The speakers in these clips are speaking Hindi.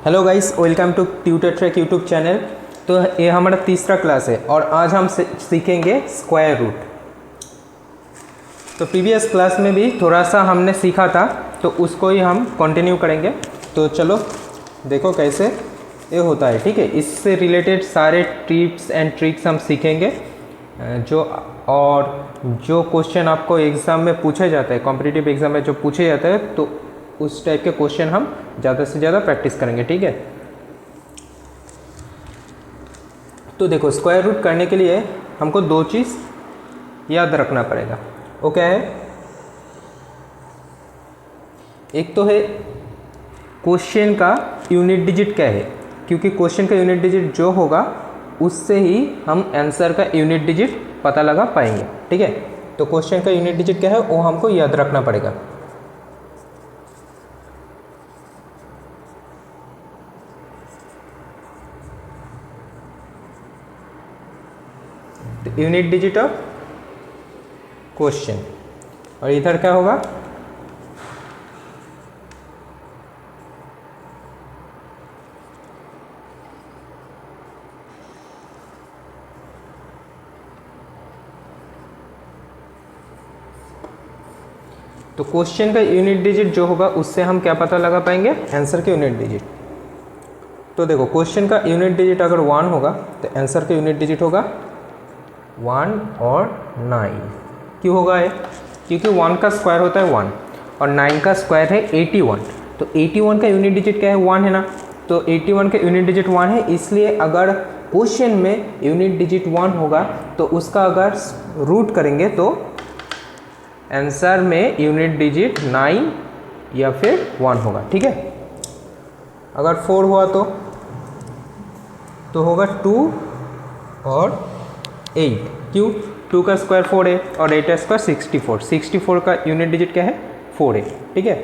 Hello guys, welcome to Tutor Track YouTube channel. तो ये हमारा तीसरा क्लास है और आज हम सीखेंगे स्क्वायर रूट। तो प्रीवियस क्लास में भी थोड़ा सा हमने सीखा था, तो उसको ही हम कंटिन्यू करेंगे। तो चलो देखो कैसे ये होता है। ठीक है, इससे रिलेटेड सारे टिप्स एंड ट्रिक्स हम सीखेंगे जो क्वेश्चन आपको एग्ज़ाम में पूछे जाते हैं, कॉम्पिटिटिव एग्ज़ाम में जो पूछे जाते हैं, तो उस टाइप के क्वेश्चन हम ज़्यादा से ज़्यादा प्रैक्टिस करेंगे। ठीक है, तो देखो स्क्वायर रूट करने के लिए हमको दो चीज़ याद रखना पड़ेगा। वो क्या है? एक तो है क्वेश्चन का यूनिट डिजिट क्या है, क्योंकि क्वेश्चन का यूनिट डिजिट जो होगा उससे ही हम आंसर का यूनिट डिजिट पता लगा पाएंगे। ठीक है, तो क्वेश्चन का यूनिट डिजिट क्या है वो हमको याद रखना पड़ेगा। यूनिट डिजिट ऑफ क्वेश्चन, और इधर क्या होगा? तो क्वेश्चन का यूनिट डिजिट जो होगा उससे हम क्या पता लगा पाएंगे? आंसर के यूनिट डिजिट। तो देखो क्वेश्चन का यूनिट डिजिट अगर 1 होगा तो आंसर का यूनिट डिजिट होगा 1 और 9। क्यों होगा ये? क्योंकि 1 का स्क्वायर होता है 1 और 9 का स्क्वायर है 81। तो 81 का यूनिट डिजिट क्या है? 1 है ना। तो 81 का यूनिट डिजिट 1 है, इसलिए अगर क्वेश्चन में यूनिट डिजिट 1 होगा तो उसका अगर रूट करेंगे तो आंसर में यूनिट डिजिट 9 या फिर 1 होगा। ठीक है, अगर 4 हुआ तो होगा 2 और 8। क्यों? 2 का स्क्वायर 4 है और 8 का स्क्वायर 64। 64 का यूनिट डिजिट क्या है? 4 है। ठीक है,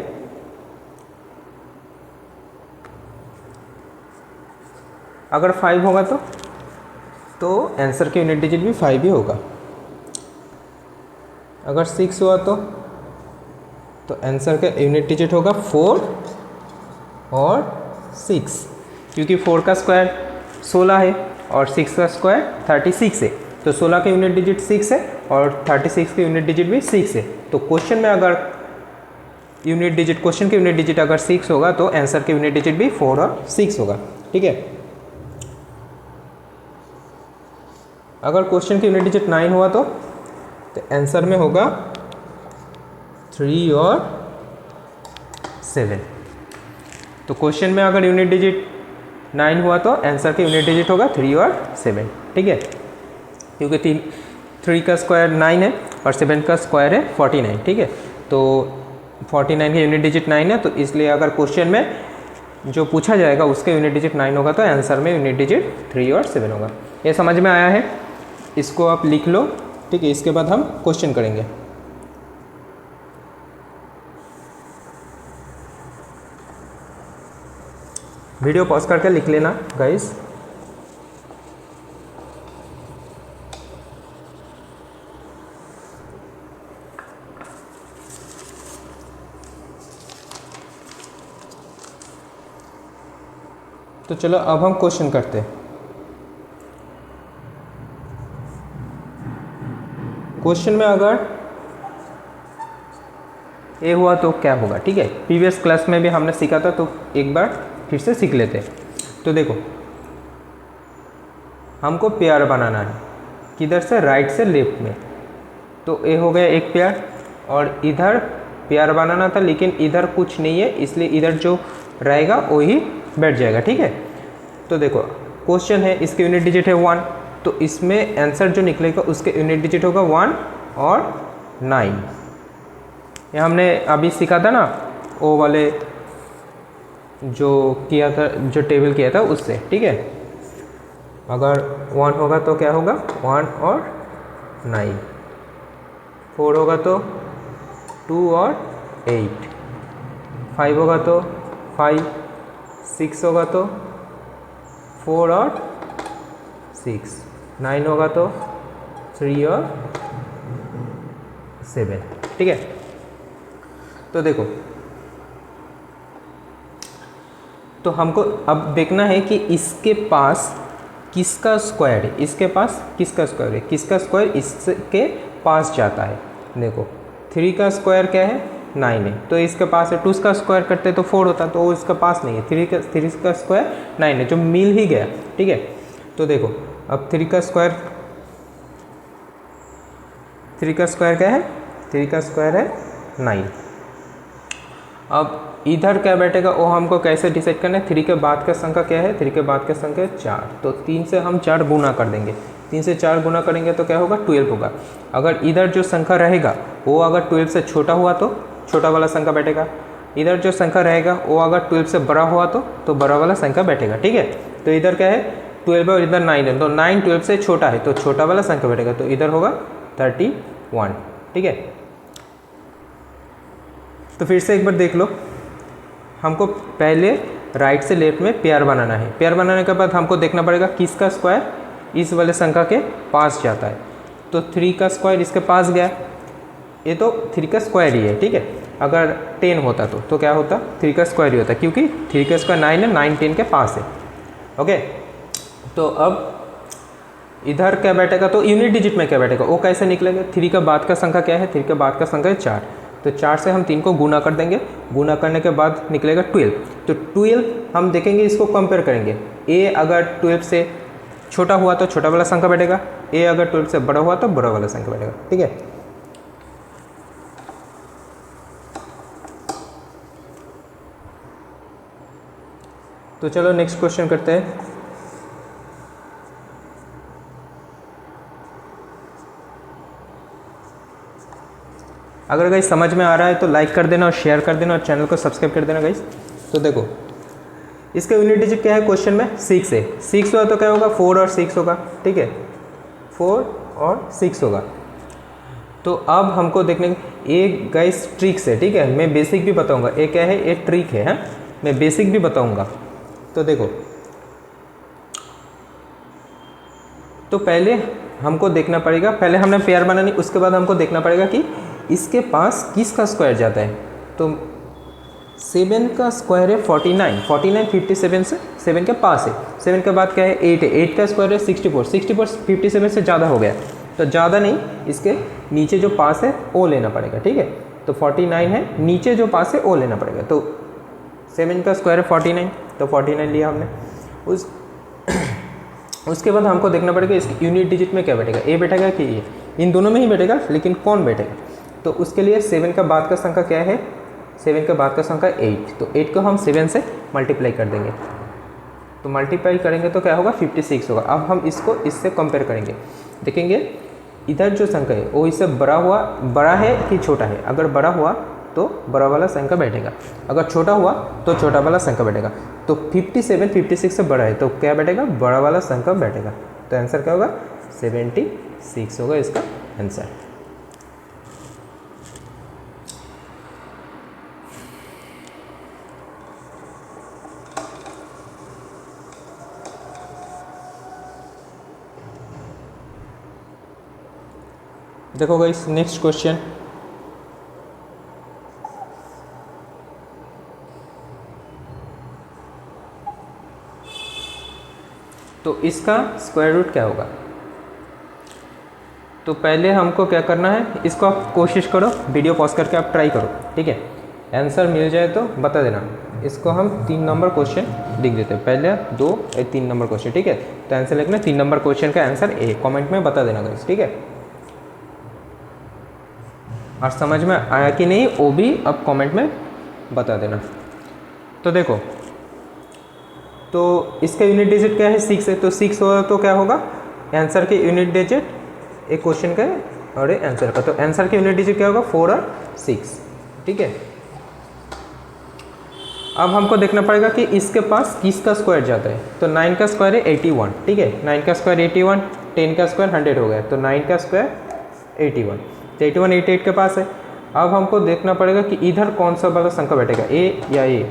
अगर 5 होगा तो आंसर के यूनिट डिजिट भी 5 ही होगा। अगर 6 हुआ तो आंसर का यूनिट डिजिट होगा 4 और 6, क्योंकि 4 का स्क्वायर 16 है और 6 का स्क्वायर 36 है। तो 16 का यूनिट डिजिट 6 है और 36 का यूनिट डिजिट भी 6 है। तो क्वेश्चन में अगर क्वेश्चन के यूनिट डिजिट अगर 6 होगा तो आंसर के यूनिट डिजिट भी 4 और 6 होगा। ठीक है, अगर क्वेश्चन के यूनिट डिजिट 9 हुआ तो आंसर में होगा 3 और 7। तो क्वेश्चन में अगर यूनिट डिजिट 9 हुआ तो आंसर के यूनिट डिजिट होगा 3 और 7। ठीक है, क्योंकि 3 का स्क्वायर 9 है और 7 का स्क्वायर है 49। ठीक है, तो 49 का यूनिट डिजिट 9 है, तो इसलिए अगर क्वेश्चन में जो पूछा जाएगा उसका यूनिट डिजिट 9 होगा तो आंसर में यूनिट डिजिट 3 और 7 होगा। ये समझ में आया है? इसको आप लिख लो। ठीक है, इसके बाद हम क्वेश्चन करेंगे। वीडियो पॉज करके लिख लेना गाइस। तो चलो अब हम क्वेश्चन करते हैं। क्वेश्चन में अगर ए हुआ तो क्या होगा? ठीक है, प्रीवियस क्लास में भी हमने सीखा था, तो एक बार फिर से सीख लेते हैं। तो देखो हमको पेयर बनाना है, किधर से? राइट से लेफ्ट में। तो ए हो गया एक पेयर और इधर पेयर बनाना था, लेकिन इधर कुछ नहीं है, इसलिए इधर जो रहेगा वही बैठ जाएगा। ठीक है, तो देखो क्वेश्चन है, इसके यूनिट डिजिट है 1, तो इसमें आंसर जो निकलेगा उसके यूनिट डिजिट होगा 1 और 9। ये हमने अभी सीखा था ना, वो वाले जो किया था, जो टेबल किया था उससे। ठीक है, अगर 1 होगा तो क्या होगा? 1 और 9। 4 होगा तो 2 और 8। 5 होगा तो 5। 6 होगा तो 4 और 6। 9 होगा तो 3 और 7। ठीक है, तो देखो तो हमको अब देखना है कि इसके पास किसका स्क्वायर है, इसके पास किसका स्क्वायर है, किसका स्क्वायर इसके पास जाता है। देखो 3 का स्क्वायर क्या है 9 है, तो इसके पास है। 2 का स्क्वायर करते तो 4 होता, तो वो इसके पास नहीं है। 3 का स्क्वायर 9 है, जो मिल ही गया, ठीक है। तो देखो अब 3 का स्क्वायर क्या है, 3 का स्क्वायर है 9। अब इधर क्या बैठेगा वो हमको कैसे डिसाइड करना है। 3 के बाद का संख्या क्या है, 3 के बाद का संख्या 4, तो 3 से हम 4 गुना कर देंगे। 3 से 4 गुना करेंगे तो क्या होगा 12 होगा। अगर इधर जो संख्या रहेगा वो अगर 12 से छोटा हुआ तो छोटा वाला संख्या बैठेगा, इधर जो संख्या रहेगा वो अगर 12 से बड़ा हुआ तो बड़ा वाला संख्या बैठेगा, ठीक है। तो इधर क्या है 12 और इधर 9 है, तो 9 12 से छोटा है तो छोटा वाला संख्या बैठेगा, तो इधर होगा 31, ठीक है। तो फिर से एक बार देख लो, हमको पहले राइट से लेफ्ट में पेयर बनाना है। पेयर बनाने के बाद हमको देखना पड़ेगा किसका स्क्वायर इस वाले संख्या के पास जाता है। तो 3 का स्क्वायर इसके पास गया, ये तो 3 का स्क्वायर ही है, ठीक है। अगर 10 होता तो क्या होता 3 का स्क्वायर ही होता, क्योंकि 3 का स्क्वायर 9 है, 9 10 के पास है, ओके। तो अब इधर क्या बैठेगा, तो यूनिट डिजिट में क्या बैठेगा वो कैसे निकलेगा। 3 का बाद का संख्या क्या है, 3 के बाद का संख्या है 4, तो 4 से हम 3 को गुना कर देंगे। गुना करने के बाद निकलेगा 12, तो 12 हम देखेंगे, इसको कंपेयर करेंगे। ए अगर 12 से छोटा हुआ तो छोटा वाला संख्या बैठेगा, ए अगर 12 से बड़ा हुआ तो बड़ा वाला संख्या बैठेगा, ठीक है। तो चलो नेक्स्ट क्वेश्चन करते हैं। अगर गाइस समझ में आ रहा है तो लाइक कर देना और शेयर कर देना और चैनल को सब्सक्राइब कर देना गाइस। तो देखो इसका यूनिट डिजिट क्या है क्वेश्चन में 6 है, 6 हुआ तो क्या होगा 4 और 6 होगा, ठीक है, 4 और 6 होगा। तो अब हमको देखने एक गाइस ट्रिक्स है, ठीक है, मैं बेसिक भी बताऊंगा। ये क्या है, ये ट्रिक है, मैं बेसिक भी बताऊंगा। तो देखो, तो पहले हमको देखना पड़ेगा, पहले हमने पेयर बनानी, उसके बाद हमको देखना पड़ेगा कि इसके पास किसका स्क्वायर जाता है। तो 7 का स्क्वायर है 49, 57 से 7 के पास है। 7 के बाद क्या है 8 है, 8 का स्क्वायर है 64, 57 से ज़्यादा हो गया, तो ज़्यादा नहीं, इसके नीचे जो पास है वो लेना पड़ेगा, ठीक है। तो 49 है, नीचे जो पास है वो लेना पड़ेगा। तो 7 का स्क्वायर है 49, तो 49 लिया हमने। उसके बाद हमको देखना पड़ेगा इसकी यूनिट डिजिट में क्या बैठेगा, ए बैठेगा कि ए, इन दोनों में ही बैठेगा, लेकिन कौन बैठेगा। तो उसके लिए 7 का बाद का संख्या क्या है, 7 का बाद का संख्या 8, तो 8 को हम 7 से मल्टीप्लाई कर देंगे, तो मल्टीप्लाई करेंगे तो क्या होगा 56 होगा। अब हम इसको इससे कंपेयर करेंगे, देखेंगे इधर जो संख्या है वो इससे बड़ा है कि छोटा है। अगर बड़ा हुआ तो बड़ा वाला संख्या बैठेगा, अगर छोटा हुआ तो छोटा वाला संख्या बैठेगा। तो 57 56 से बड़ा है तो क्या बैठेगा, बड़ा वाला संख्या बैठेगा। तो आंसर क्या होगा 76 होगा इसका आंसर। देखो गाइस नेक्स्ट क्वेश्चन, तो इसका स्क्वायर रूट क्या होगा। तो पहले हमको क्या करना है, इसको आप कोशिश करो, वीडियो पॉज करके आप ट्राई करो, ठीक है। आंसर मिल जाए तो बता देना। इसको हम 3 नंबर क्वेश्चन लिख देते हैं, पहले 2 3 नंबर क्वेश्चन, ठीक है। तो आंसर लिखना 3 नंबर क्वेश्चन का आंसर ए, कमेंट में बता देना गाइस, ठीक है। और समझ में आया कि नहीं वो भी अब कमेंट में बता देना। तो देखो, तो इसका यूनिट डिजिट क्या है 6 है, तो 6 होगा तो क्या होगा आंसर के यूनिट डिजिट एक क्वेश्चन का और एक आंसर का। तो आंसर के यूनिट डिजिट क्या होगा 4 और 6, ठीक है। अब हमको देखना पड़ेगा कि इसके पास किसका स्क्वायर जाता है। तो 9 का स्क्वायर है 81, ठीक है, 9 का स्क्वायर 81, 10 का स्क्वायर 100 हो गया, तो 9 का स्क्वायर 81, तो 81 88 के पास है। अब हमको देखना पड़ेगा कि इधर कौन सा वाला संख्या बैठेगा, ए या ए।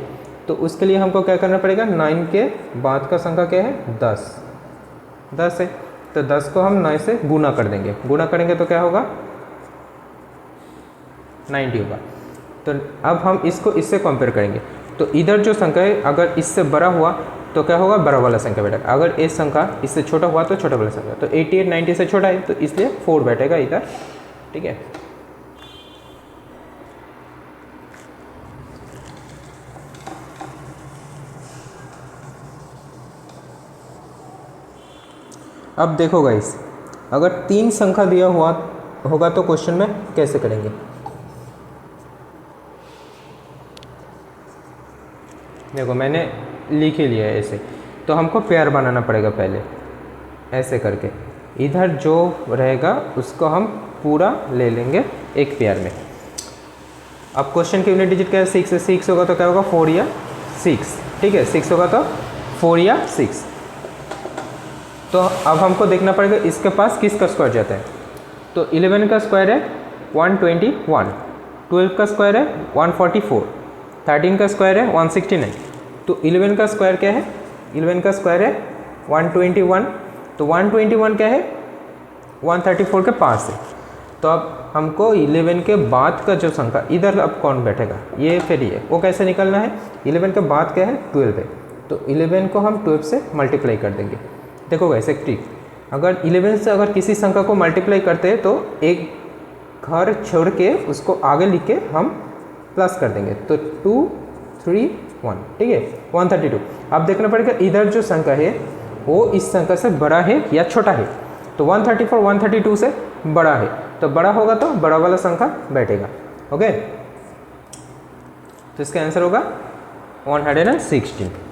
तो उसके लिए हमको क्या करना पड़ेगा, 9 के बाद का संख्या क्या है 10 है, तो 10 को हम 9 से गुना कर देंगे, गुना करेंगे तो क्या होगा 90 होगा। तो अब हम इसको इससे कंपेयर करेंगे, तो इधर जो संख्या है अगर इससे बड़ा हुआ तो क्या होगा, बड़ा वाला संख्या बैठेगा। अगर ये संख्या इससे छोटा हुआ तो छोटा वाला संख्या। तो 88 90 से छोटा है तो इसलिए 4 बैठेगा इधर, ठीक है। अब देखो गाइस, अगर 3 संख्या दिया हुआ होगा तो क्वेश्चन में कैसे करेंगे। देखो मैंने लिख ही लिया है ऐसे, तो हमको पेयर बनाना पड़ेगा पहले ऐसे करके। इधर जो रहेगा उसको हम पूरा ले लेंगे एक पेयर में। अब क्वेश्चन की यूनिट डिजिट क्या है, 6 है। 6 होगा तो क्या होगा, 4 या 6, ठीक है। 6 होगा तो 4 या 6। तो अब हमको देखना पड़ेगा इसके पास किसका स्क्वायर जाता है। तो 11 का स्क्वायर है 121, 12 का स्क्वायर है 144, 13 का स्क्वायर है 169। तो 11 का स्क्वायर क्या है, 11 का स्क्वायर है 121। तो 121 क्या है, 134 के पास है। तो अब हमको 11 के बाद का जो संख्या इधर अब कौन बैठेगा, ये फिर ये वो कैसे निकलना है। 11 के बाद क्या है, 12 है। तो 11 को हम 12 से मल्टीप्लाई कर देंगे। देखो वैसे ट्रिक, अगर 11 से अगर किसी संख्या को मल्टीप्लाई करते हैं तो एक घर छोड़ के उसको आगे लिख के हम प्लस कर देंगे। तो 2 3 1, ठीक है, 132। अब देखना पड़ेगा इधर जो संख्या है वो इस संख्या से बड़ा है या छोटा है। तो 134 132 से बड़ा है, तो बड़ा होगा तो बड़ा वाला संख्या बैठेगा। ओके, तो इसका आंसर होगा 116।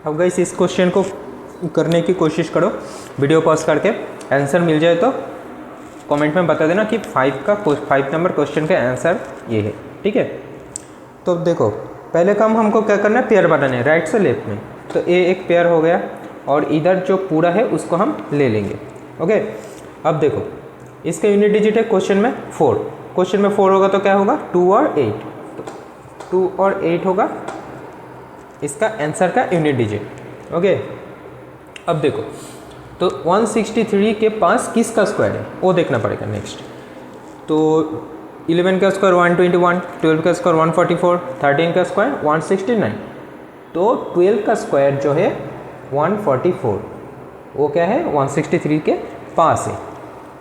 अब गाइस इस क्वेश्चन को करने की कोशिश करो, वीडियो पॉज करके। आंसर मिल जाए तो कमेंट में बता देना कि 5 नंबर क्वेश्चन का आंसर ये है, ठीक है। तो देखो पहले काम हमको क्या करना है, पेयर बनाना है राइट से लेफ्ट में। तो ये एक पेयर हो गया और इधर जो पूरा है उसको हम ले लेंगे। ओके, अब देखो इसका यूनिट डिजिट है क्वेश्चन में 4। क्वेश्चन में 4 होगा तो क्या होगा, 2 और 8। तो 2 और 8 होगा इसका आंसर का यूनिट डिजिट। ओके, अब देखो तो 163 के पास किसका स्क्वायर है वो देखना पड़ेगा नेक्स्ट। तो 11 का स्क्वायर 121, 12 का स्क्वायर 144, 13 का स्क्वायर 169। तो 12 का स्क्वायर जो है 144, वो क्या है 163 के पास है।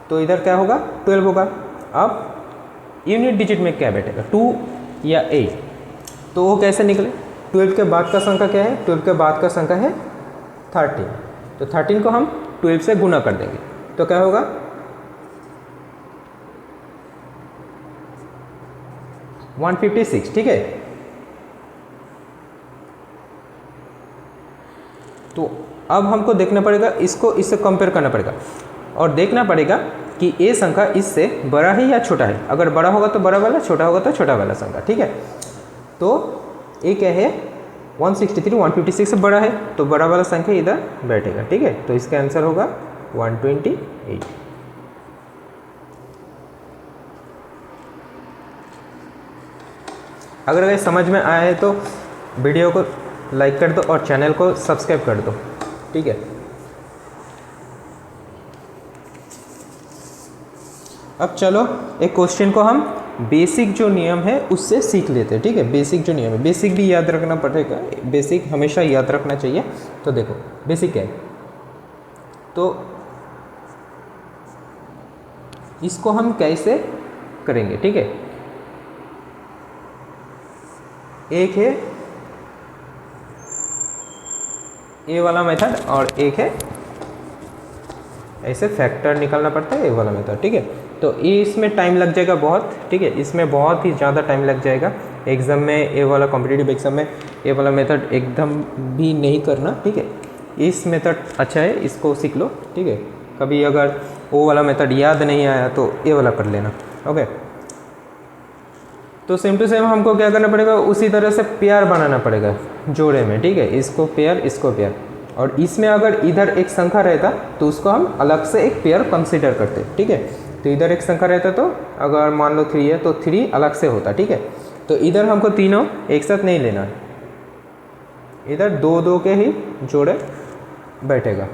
तो इधर क्या होगा, 12 होगा। अब यूनिट डिजिट में क्या बैठेगा, 2 या 8। तो वो कैसे निकले, 12 के बाद का संख्या क्या है, 12 के बाद का संख्या है 13। तो 13 को हम 12 से गुना कर देंगे तो क्या होगा, 156, ठीक है। तो अब हमको देखना पड़ेगा इसको इससे कंपेयर करना पड़ेगा और देखना पड़ेगा कि ये संख्या इससे बड़ा है या छोटा है। अगर बड़ा होगा तो बड़ा वाला, छोटा होगा तो छोटा वाला संख्या, ठीक है। तो ये क्या है, 163 156 से बड़ा है तो बड़ा वाला संख्या इधर बैठेगा, ठीक है। तो इसका आंसर होगा 128। अगर अगर समझ में आया है तो वीडियो को लाइक कर दो और चैनल को सब्सक्राइब कर दो, ठीक है। अब चलो एक क्वेश्चन को हम बेसिक जो नियम है उससे सीख लेते हैं, ठीक है। बेसिक जो नियम है, बेसिक भी याद रखना पड़ेगा, बेसिक हमेशा याद रखना चाहिए। तो देखो बेसिक क्या है, तो इसको हम कैसे करेंगे, ठीक है। एक है ये वाला मेथड और एक है ऐसे फैक्टर निकालना पड़ता है, ये वाला मेथड, ठीक है। तो ये इसमें टाइम लग जाएगा बहुत, ठीक है। इसमें बहुत ही ज़्यादा टाइम लग जाएगा एग्ज़ाम में। ये वाला कॉम्पिटिटिव एग्ज़ाम में ये वाला मेथड एकदम भी नहीं करना, ठीक है। इस मेथड अच्छा है, इसको सीख लो, ठीक है। कभी अगर वो वाला मेथड याद नहीं आया तो ये वाला कर लेना, ओके। तो सेम टू सेम हमको क्या करना पड़ेगा, उसी तरह से पेयर बनाना पड़ेगा जोड़े में, ठीक है। इसको पेयर, इसको पेयर, और इसमें अगर इधर एक संख्या रहता तो उसको हम अलग से एक पेयर कंसिडर करते, ठीक है। तो इधर एक संख्या रहता तो अगर मान लो 3 है तो 3 अलग से होता, ठीक है। तो इधर हमको तीनों एक साथ नहीं लेना है, इधर 2 2 के ही जोड़े बैठेगा।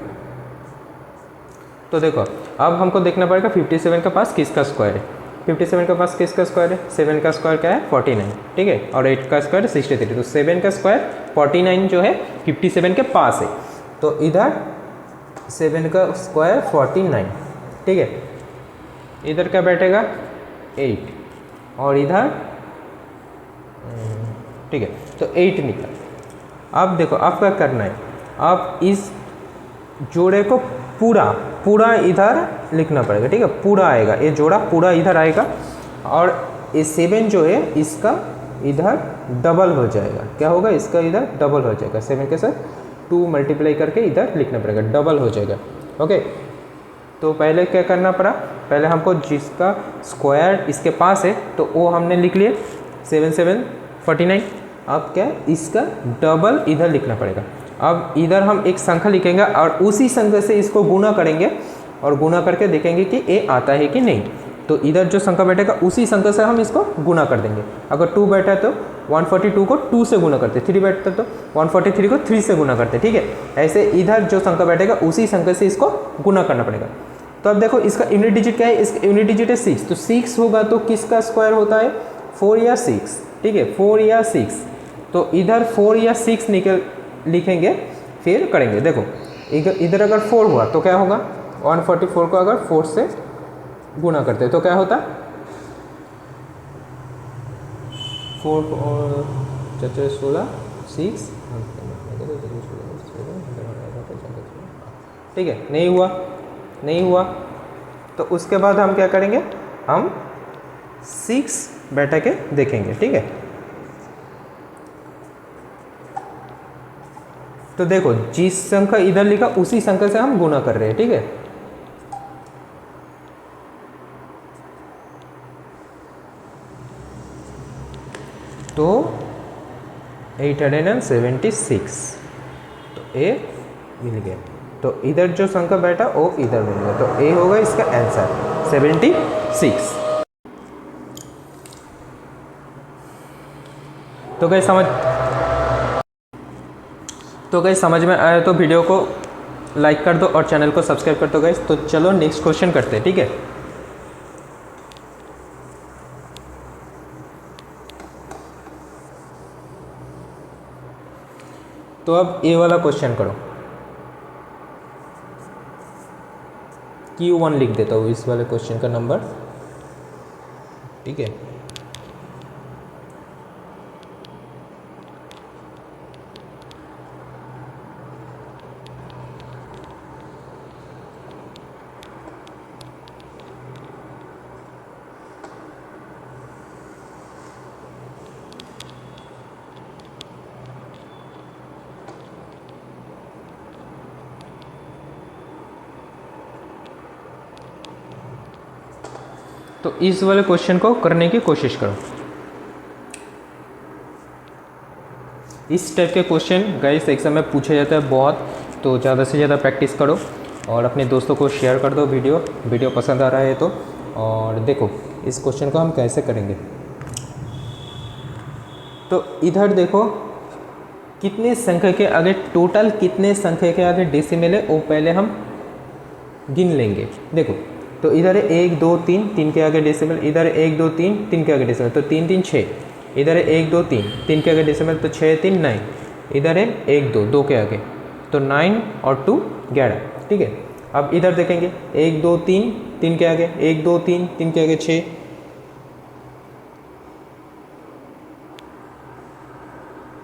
तो देखो अब हमको देखना पड़ेगा 57 के पास किसका स्क्वायर है। 57 के पास किसका स्क्वायर है, 7 का स्क्वायर क्या है 49, ठीक है, और 8 का स्क्वायर 63। तो 7 का स्क्वायर 49 जो है 57 के पास है, तो इधर 7 का स्क्वायर 49, ठीक है। इधर क्या बैठेगा 8 और इधर ठीक है, तो 8 निकला। अब देखो अब क्या करना है, अब इस जोड़े को पूरा इधर लिखना पड़ेगा, ठीक है, पूरा आएगा, ये जोड़ा पूरा इधर आएगा और ये 7 जो है इसका इधर डबल हो जाएगा। क्या होगा, इसका इधर डबल हो जाएगा, 7 के साथ 2 मल्टीप्लाई करके इधर लिखना पड़ेगा, डबल हो जाएगा। ओके, तो पहले क्या करना पड़ा, पहले हमको जिसका स्क्वायर इसके पास है तो वो हमने लिख लिए 7 7 49। अब क्या इसका डबल इधर लिखना पड़ेगा। अब इधर हम एक संख्या लिखेंगे और उसी संख्या से इसको गुना करेंगे और गुना करके देखेंगे कि ये आता है कि नहीं। तो इधर जो संख्या बैठेगा उसी संख्या से हम इसको गुना कर देंगे। अगर 2 बैठा है तो 142 को 2 से गुना करते, 3 बैठता तो 143 को 3 से गुना करते, ठीक है। ऐसे इधर जो संख्या बैठेगा उसी संख्या से इसको गुना करना पड़ेगा। तो अब देखो इसका यूनिट डिजिट क्या है, इसका यूनिट डिजिट है 6, तो 6 होगा तो किसका स्क्वायर होता है 4 या 6, ठीक है, 4 या 6। तो इधर 4 या 6 लिखेंगे फिर करेंगे। देखो इधर अगर 4 हुआ तो क्या होगा, 144 को अगर 4 से गुना करते तो क्या होता, 4 और 4 16 6, ठीक है, नहीं हुआ तो उसके बाद हम क्या करेंगे, हम 6 बैठा के देखेंगे, ठीक है। तो देखो जिस संख्या इधर लिखा उसी संख्या से हम गुना कर रहे हैं, ठीक है। तो 876, तो ए मिल गया। तो इधर जो संख्या बैठा वो इधर मिल गया, तो ए होगा इसका आंसर 76। तो गाइस समझ में आया तो वीडियो को लाइक कर दो और चैनल को सब्सक्राइब कर दो गाइस। तो चलो नेक्स्ट क्वेश्चन करते हैं, ठीक है। तो अब ए वाला क्वेश्चन करो, Q1 लिख देता हूँ इस वाले क्वेश्चन का नंबर, ठीक है। तो इस वाले क्वेश्चन को करने की कोशिश करो। इस टाइप के क्वेश्चन गाइस एग्जाम में पूछा जाता है बहुत, तो ज़्यादा से ज़्यादा प्रैक्टिस करो और अपने दोस्तों को शेयर कर दो वीडियो पसंद आ रहा है तो। और देखो इस क्वेश्चन को हम कैसे करेंगे, तो इधर देखो कितने संख्या के आगे, टोटल कितने संख्या के आगे डेसिमल है वो पहले हम गिन लेंगे। देखो तो इधर है 1 2 3, 3 के आगे डेसिमल, इधर है 1 2 3, 3 के आगे डेसिमल, तो 3 3 6, इधर है 1 2 3, 3 के आगे डेसिमल, तो 6 3 9, इधर है 1 2 2 के आगे, तो 9 और 2 11, ठीक है। अब इधर देखेंगे 1 2 3, 3 के आगे 1 2 3, 3 के आगे 6,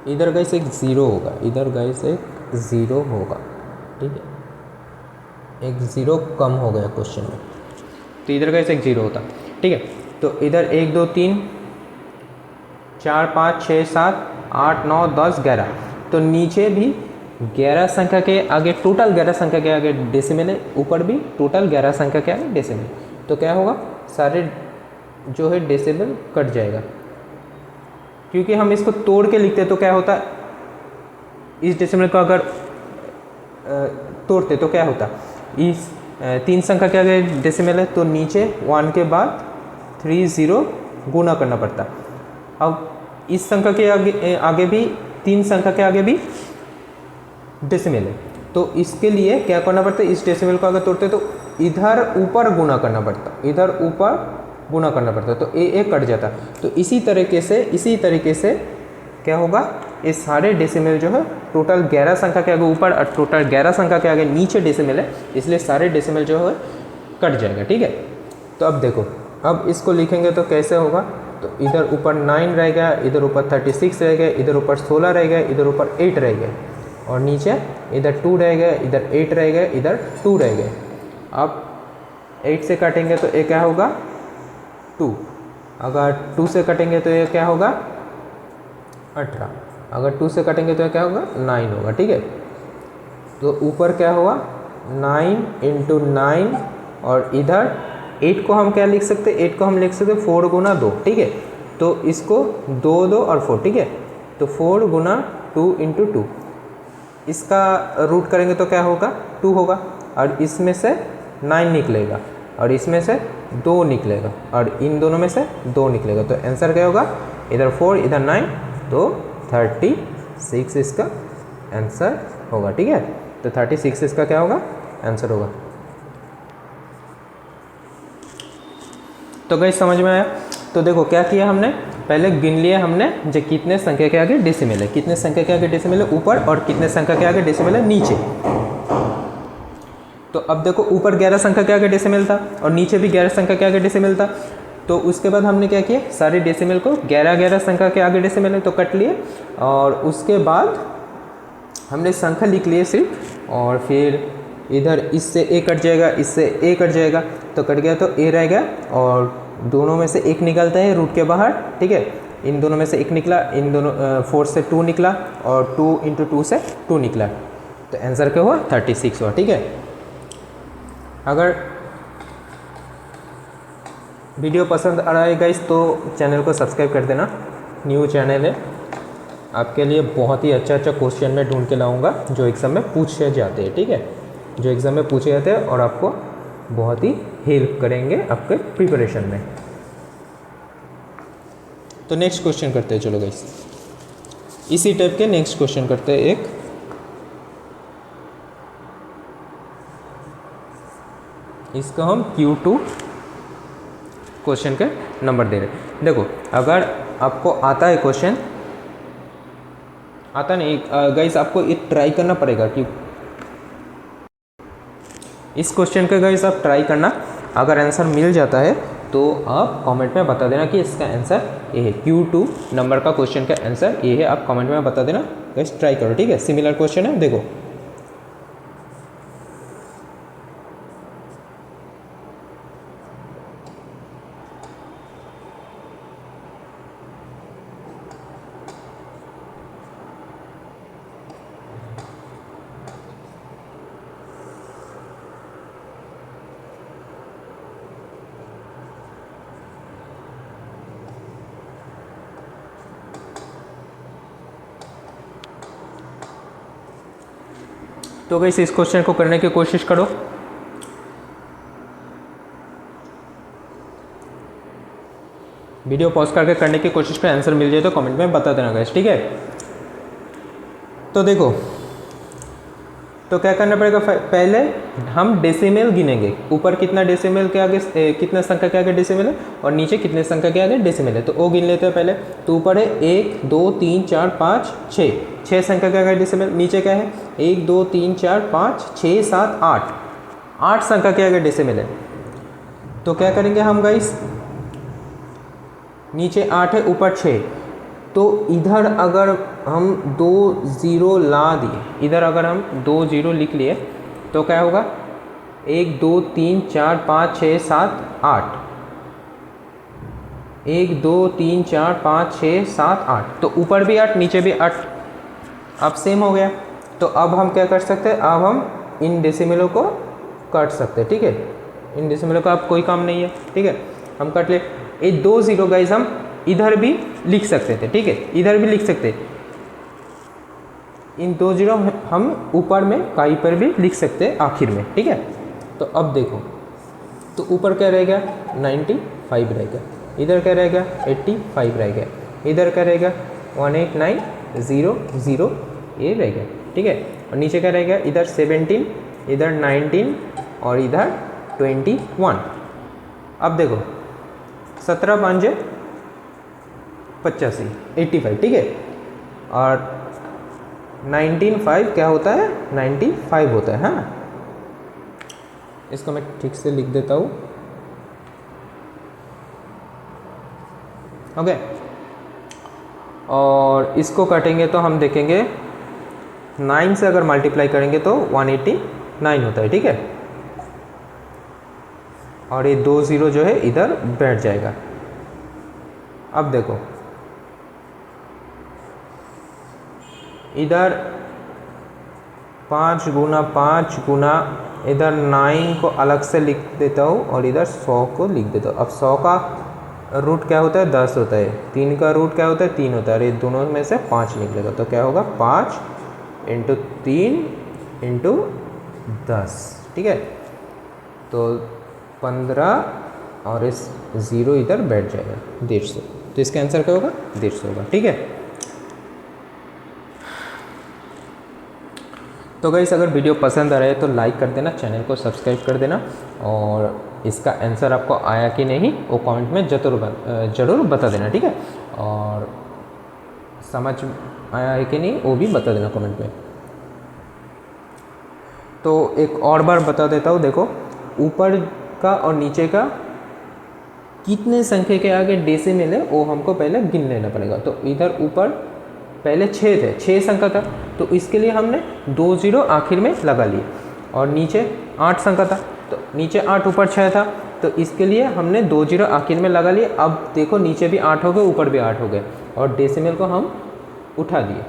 इधर गाइस एक 0 होगा, इधर गाइस एक 0 होगा, ठीक है, एक 0 कम हो गया क्वेश्चन में, तो इधर गाइस एक 0 होता, ठीक है। तो इधर 1 2 3 4 5 6 7 8 9 10 11, तो नीचे भी 11 संख्या के आगे, टोटल 11 संख्या के आगे डेसिमल है, ऊपर भी टोटल 11 संख्या के आगे डेसिमल, तो क्या होगा सारे जो है डेसिमल कट जाएगा, क्योंकि हम इसको तोड़ के लिखते तो क्या होता, इस डेसिमल को अगर तोड़ते तो क्या होता, इस 3 संख्या के आगे डेसिमल है तो नीचे 1 के बाद 3 0 गुना करना पड़ता। अब इस संख्या के आगे भी 3 संख्या के आगे भी डेसिमल है तो इसके लिए क्या करना पड़ता है, इस डेसिमल को अगर तोड़ते तो इधर ऊपर गुना करना पड़ता, इधर ऊपर गुना करना पड़ता तो ए कट जाता। तो इसी तरीके से क्या होगा, ये सारे डेसिमल जो है टोटल 11 संख्या के आगे ऊपर और टोटल 11 संख्या के आगे नीचे डेसिमल है, इसलिए सारे डेसिमल जो है कट जाएगा। ठीक है, तो अब देखो, अब इसको लिखेंगे तो कैसे होगा, तो इधर ऊपर 9 रहेगा, इधर ऊपर 36 रहेगा, इधर ऊपर 16 रहेगा, इधर ऊपर 8 रहेगा और नीचे इधर 2 रहेगा, इधर 8 रहेगा, इधर 2 रहेगा। अब 8 से काटेंगे तो ये क्या होगा 2, अगर 2 से कटेंगे तो ये क्या होगा 18, अगर 2 से कटेंगे तो ये क्या होगा 9 होगा। ठीक है, तो ऊपर क्या हुआ 9 × 9 और इधर 8 को हम क्या लिख सकते, 8 को हम लिख सकते 4 × 2। ठीक है, तो इसको 2 2 और 4। ठीक है, तो 4 × 2 × 2, इसका रूट करेंगे तो क्या होगा 2 होगा और इसमें से 9 निकलेगा और इसमें से 2 निकलेगा और इन दोनों में से 2 निकलेगा। तो आंसर क्या होगा, इधर 4 इधर 9, तो 36 इसका आंसर होगा। ठीक है, तो 36 इसका क्या होगा आंसर होगा। तो गाइस समझ में आया। तो देखो क्या किया हमने, पहले गिन लिया हमने जो कितने संख्या के आगे डेसिमल है, कितने संख्या के आगे डेसिमल है ऊपर और कितने संख्या के आगे डेसिमल है नीचे। तो अब देखो ऊपर 11 संख्या के आगे डेसिमल था और नीचे भी 11 संख्या के आगे डेसिमल था। तो उसके बाद हमने क्या किया, सारे डेसिमल को 11 संख्या के आगे डेसिमल है तो कट लिए और उसके बाद हमने संख्या लिख लिए सिर्फ, और फिर इधर इससे ए कट जाएगा, इससे ए कट जाएगा, तो कट गया तो ए रहेगा और दोनों में से एक निकलता है रूट के बाहर। ठीक है, इन दोनों में से एक निकला, इन दोनों 4 से 2 निकला और 2 × 2 से 2 निकला, तो आंसर क्या हुआ 36 हुआ। ठीक है, अगर वीडियो पसंद आ रहा है गाइस तो चैनल को सब्सक्राइब कर देना, न्यू चैनल है, आपके लिए बहुत ही अच्छा क्वेश्चन मैं ढूंढ के लाऊंगा जो एग्ज़ाम में पूछे जाते हैं। ठीक है, जो एग्ज़ाम में पूछे जाते हैं और आपको बहुत ही हेल्प करेंगे आपके प्रिपरेशन में। तो नेक्स्ट क्वेश्चन करते हैं, चलो गाइस इसी टाइप के नेक्स्ट क्वेश्चन करते हैं। एक इसका हम Q2 क्वेश्चन के नंबर दे रहे हैं। देखो अगर आपको आता है क्वेश्चन, आता नहीं गाइस, आपको ये ट्राई करना पड़ेगा कि इस क्वेश्चन का गाइस आप ट्राई करना, अगर आंसर मिल जाता है तो आप कमेंट में बता देना कि इसका आंसर ये है। Q2 नंबर का क्वेश्चन का आंसर ये है, आप कमेंट में बता देना गाइस, ट्राई करो। ठीक है, सिमिलर क्वेश्चन है, देखो तो गाइस इस क्वेश्चन को करने की कोशिश करो। वीडियो पॉज करके करने की कोशिश पे आंसर मिल जाए तो कमेंट में बता देना गाइस। ठीक है, तो देखो तो क्या करना पड़ेगा, पहले हम डेसिमल गिनेंगे, ऊपर कितना डेसिमल के आगे कितना संख्या के आगे डेसिमल है और नीचे कितने संख्या के आगे डेसिमल है, तो वो गिन लेते हैं पहले। तो ऊपर है 1 2 3 4 5 6 संख्या के आगे डेसिमल, नीचे क्या है 1 2 3 4 5 6 7 8 संख्या के आगे डेसिमल है। तो क्या करेंगे हम गाइस, नीचे 8 है ऊपर 6, तो इधर अगर हम 2 0 ला दिए, इधर अगर हम 2 0 लिख लिए तो क्या होगा 1 2 3 4 5 6 7 8, 1 2 3 4 5 6 7 8, तो ऊपर भी 8 नीचे भी 8, अब सेम हो गया। तो अब हम क्या कर सकते हैं, अब हम इन डेसिमलों को काट सकते हैं। ठीक है, इन डेसिमलों का अब कोई काम नहीं है। ठीक है, हम काट ले। ये 2 0 गाइस हम इधर भी लिख सकते थे। ठीक है, इधर भी लिख सकते, इन 2 जीरो हम ऊपर में कहीं पर भी लिख सकते हैं आखिर में, ठीक है। तो अब देखो, तो ऊपर क्या रहेगा 95 रहेगा, इधर क्या रहेगा 85 रहेगा, इधर क्या रहेगा 18900 ये रहेगा, ठीक है। और नीचे क्या रहेगा, इधर 17, इधर 19 और इधर 21। अब देखो 17 5 85, 85, ठीक है। और 19 5 क्या होता है 95 होता है, हाँ। इसको मैं ठीक से लिख देता हूँ, ओके। और इसको काटेंगे तो हम देखेंगे 9 से अगर मल्टीप्लाई करेंगे तो 189 होता है, ठीक है। और ये 2 जीरो जो है इधर बैठ जाएगा। अब देखो इधर 5 गुना 5 गुना, इधर 9 को अलग से लिख देता हूँ और इधर 100 को लिख देता हूँ। अब 100 का रूट क्या होता है 10 होता है, 3 का रूट क्या होता है 3 होता है, और ये दोनों में से 5 निकलेगा। तो क्या होगा 5 × 3 × 10, ठीक है। तो 15 और इस 0 इधर बैठ जाएगा 150। तो इसका आंसर क्या होगा 150 होगा, ठीक है। तो गाइस अगर वीडियो पसंद आ रहा है तो लाइक कर देना, चैनल को सब्सक्राइब कर देना, और इसका आंसर आपको आया कि नहीं वो कमेंट में ज़रूर बता देना, ठीक है। और समझ आया है कि नहीं वो भी बता देना कमेंट में। तो एक और बार बता देता हूँ, देखो ऊपर का और नीचे का कितने संख्या के आगे डेसिमल है वो हमको पहले गिन लेना पड़ेगा। तो इधर ऊपर पहले 6 थे, 6 संख्या था, तो इसके लिए हमने 2 जीरो आखिर में लगा लिए। और नीचे 8 संख्या था, तो नीचे 8 ऊपर 6 था, तो इसके लिए हमने 2 जीरो आखिर में लगा लिए। अब देखो नीचे भी 8 हो गए, ऊपर भी 8 हो गए, और डेसिमल को हम उठा दिए,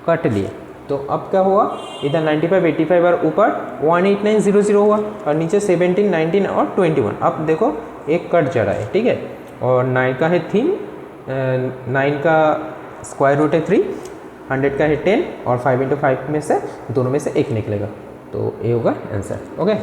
कट लिए। तो अब क्या हुआ, इधर 95 85 और ऊपर 18900 हुआ, और नीचे 17 19 और 21। अब देखो एक कट जा रहा है, ठीक है। और 9 का है 3, 9 का स्क्वायर रूट है 3, 100 का है 10, और 5 × 5 में से दोनों में से एक निकलेगा। तो ये होगा आंसर, ओके।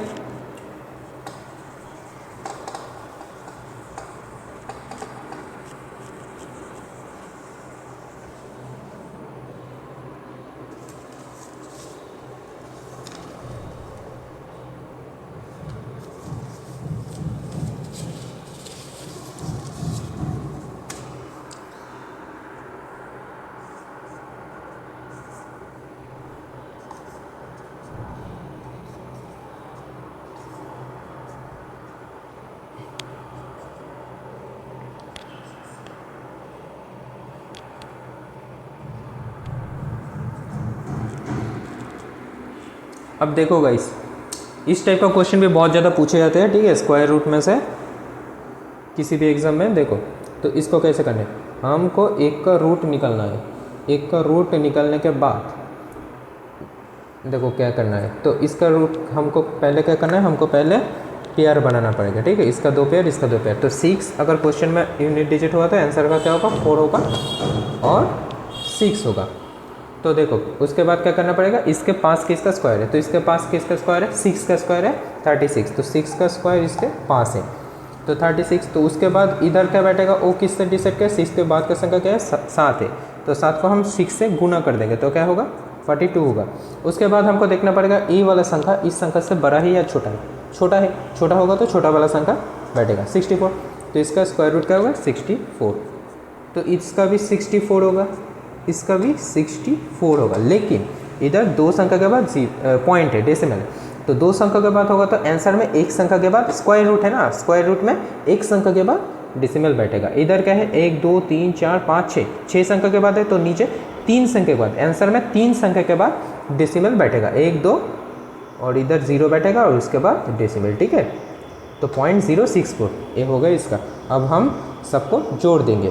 अब देखो गाइस, इस टाइप का क्वेश्चन भी बहुत ज़्यादा पूछे जाते हैं, ठीक है, स्क्वायर रूट में से किसी भी एग्जाम में। देखो तो इसको कैसे करना है, हमको एक का रूट निकालना है। एक का रूट निकालने के बाद देखो क्या करना है, तो इसका रूट हमको पहले क्या करना है, हमको पहले पेयर बनाना पड़ेगा, ठीक है। इसका 2 पेयर, इसका 2 पेयर। तो 6 अगर क्वेश्चन में यूनिट डिजिट हुआ तो आंसर का क्या होगा 4 होगा और 6 होगा। तो देखो उसके बाद क्या करना पड़ेगा, इसके पास किसका स्क्वायर है, तो इसके पास किसका स्क्वायर है 6 का स्क्वायर है 36, तो 6 का स्क्वायर इसके पास है तो 36। तो उसके बाद इधर क्या बैठेगा, वो किससे डिसाइड किया, 6 के बाद का संख्या क्या है 7 है, तो 7 को हम 6 से गुना कर देंगे तो क्या होगा 42 होगा। उसके बाद हमको देखना पड़ेगा ये वाला संख्या इस संख्या से बड़ा है या छोटा है, छोटा है, छोटा होगा तो छोटा वाला संख्या बैठेगा 64, तो इसका स्क्वायर रूट क्या होगा 64, तो इसका भी 64 होगा, इसका भी 64 होगा। लेकिन इधर 2 संख्या के बाद पॉइंट है, डेसिमल, तो 2 संख्या के बाद होगा तो आंसर में एक संख्या के बाद स्क्वायर रूट है ना, स्क्वायर रूट में एक संख्या के बाद डेसिमल बैठेगा। इधर क्या है 1 2 3 4 5 6, 6 संख्या के बाद है, तो नीचे 3 संख्या के बाद आंसर में 3 संख्या के बाद डेसिमल बैठेगा, 1 2 और इधर 0 बैठेगा और उसके बाद डेसिमल, ठीक है। तो 0.064 ये हो गया इसका। अब हम सबको जोड़ देंगे,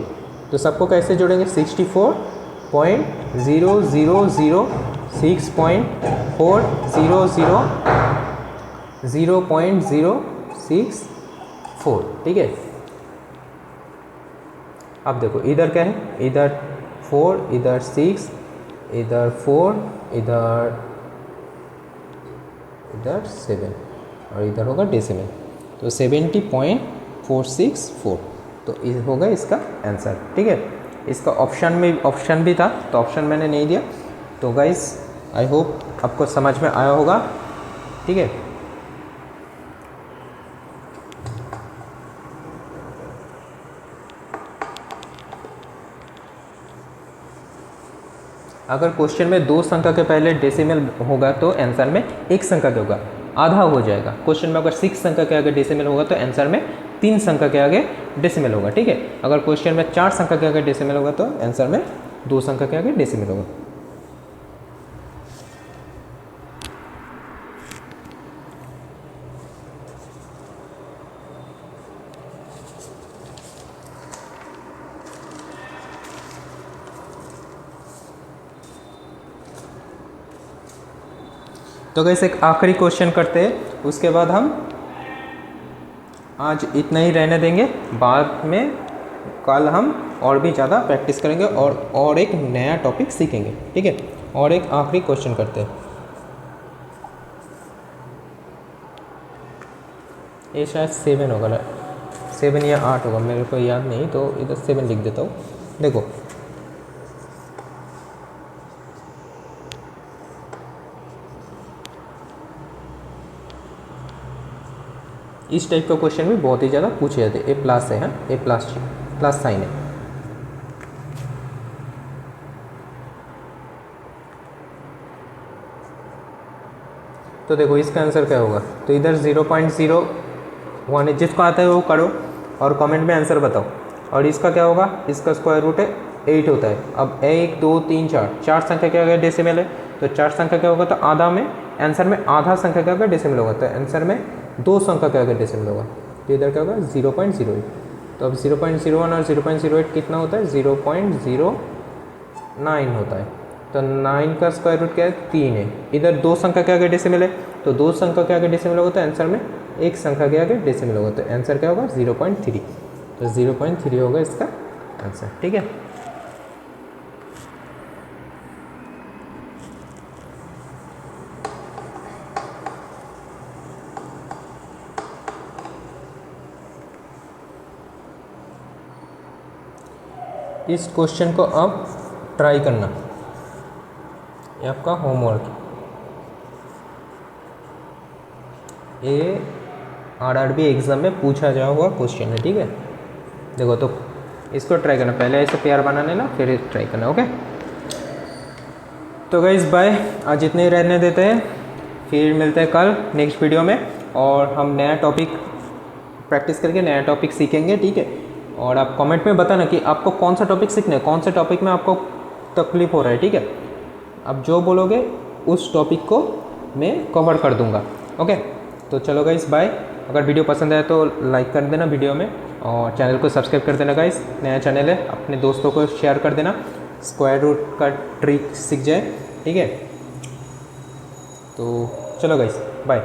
तो सबको कैसे जोड़ेंगे, 64.00006.400.064, ठीक है। अब देखो इधर क्या है, इधर 4, इधर 6, इधर 4 इधर इधर 7 और इधर होगा डेसिमल, तो 70.464, तो ये होगा इसका आंसर। ठीक है, इसका ऑप्शन भी था तो ऑप्शन मैंने नहीं दिया। तो गाइस आई होप आपको समझ में आया होगा। ठीक है, अगर क्वेश्चन में 2 संख्या के पहले डेसिमल होगा तो आंसर में 1 संख्या के होगा, आधा हो जाएगा। क्वेश्चन में अगर 6 संख्या के आगे डेसिमल होगा तो आंसर में 3 संख्या के आगे डेसिमल होगा। ठीक है, अगर क्वेश्चन में 4 संख्या के आगे डेसिमल होगा तो आंसर में 2 संख्या के आगे डेसिमल होगा। तो गाइस एक आखिरी क्वेश्चन करते हैं, उसके बाद हम आज इतना ही रहने देंगे। बाद में कल हम और भी ज़्यादा प्रैक्टिस करेंगे और एक नया टॉपिक सीखेंगे। ठीक है, और एक आखिरी क्वेश्चन करते हैं। ये शायद 7 होगा ना, 7 या 8 होगा, मेरे को याद नहीं, तो इधर 7 लिख देता हूँ। देखो इस टाइप का क्वेश्चन भी बहुत ही ज़्यादा पूछे जाते हैं। ए प्लस है, हाँ ए प्लस साइन है। तो देखो इसका आंसर क्या होगा, तो इधर 0.01 है, जिसको आता है वो करो और कमेंट में आंसर बताओ। और इसका क्या होगा, इसका स्क्वायर रूट है 8 होता है। अब 1 2 3 4 संख्या के आगे डेसिमल है, तो 4 संख्या क्या होगा, तो आधा में आंसर में आधा संख्या के आगे डेसिमल होगा, तो आंसर में 2 संख्या के आगे डेसिमल होगा। तो इधर क्या होगा 0.08। तो अब 0.01 और 0.08 कितना होता है, 0.09 होता है। तो 9 का स्क्वायर रूट क्या है, 3 है। इधर 2 संख्या के आगे डेसिमल है, तो 2 संख्या के आगे डेसिमल होगा तो आंसर में 1 संख्या के आगे डेसिमल होगा, तो आंसर क्या होगा 0.3। तो 0.3 होगा इसका आंसर। ठीक है, इस क्वेश्चन को अब ट्राई करना, ये आपका होमवर्क। ये RRB एग्ज़ाम में पूछा जाया हुआ क्वेश्चन है। ठीक है, देखो तो इसको ट्राई करना, पहले ऐसे प्यार बना लेना फिर ट्राई करना। ओके, तो गाइस बाय, आज इतने ही रहने देते हैं, फिर मिलते हैं कल नेक्स्ट वीडियो में, और हम नया टॉपिक प्रैक्टिस करके नया टॉपिक सीखेंगे। ठीक है, और आप कमेंट में बताना कि आपको कौन सा टॉपिक सीखना है, कौन से टॉपिक में आपको तकलीफ हो रहा है। ठीक है, आप जो बोलोगे उस टॉपिक को मैं कवर कर दूंगा। ओके, तो चलो गाइस बाय। अगर वीडियो पसंद आए तो लाइक कर देना वीडियो में, और चैनल को सब्सक्राइब कर देना गाइस, नया चैनल है, अपने दोस्तों को शेयर कर देना, स्क्वायर रूट का ट्रिक सीख जाए। ठीक है, तो चलो गाइस बाय।